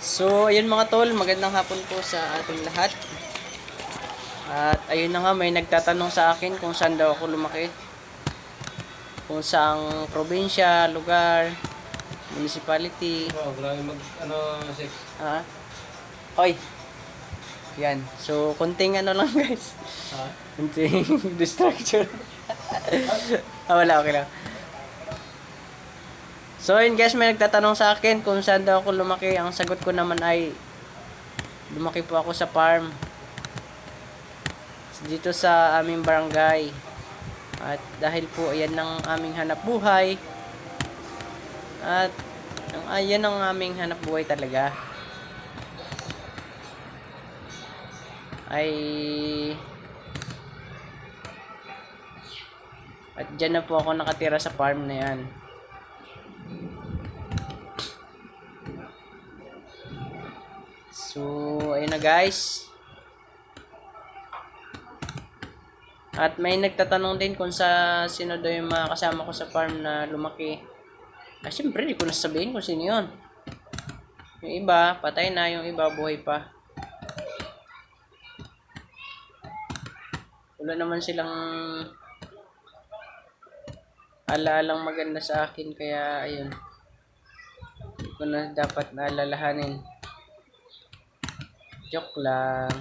So, ayun mga tol, magandang hapon po sa ating lahat. At ayun na nga, may nagtatanong sa akin kung saan daw ako lumaki. Kung saang probinsya, lugar, municipality. Grabe sex. Ah, Oy, yan. So, konting ano lang guys. Ha? Konting distraction. Wala, okay lang. So, ayun guys, may nagtatanong sa akin kung saan daw ako lumaki. Ang sagot ko naman ay, lumaki po ako sa farm. Dito sa aming barangay. At dahil po ayan ang aming hanap buhay. At ayan ang aming hanap buhay talaga. At dyan na po ako nakatira sa farm na yan. So, ayun na guys. At may nagtatanong din kung sino daw yung mga kasama ko sa farm na lumaki. Siyempre, di ko nasabihin kung sino yun. Yung iba, patay na. Yung iba, buhay pa. Wala naman silang alaalang maganda sa akin. Kaya, ayun. Hindi ko na dapat naalalahanin. Joke lang.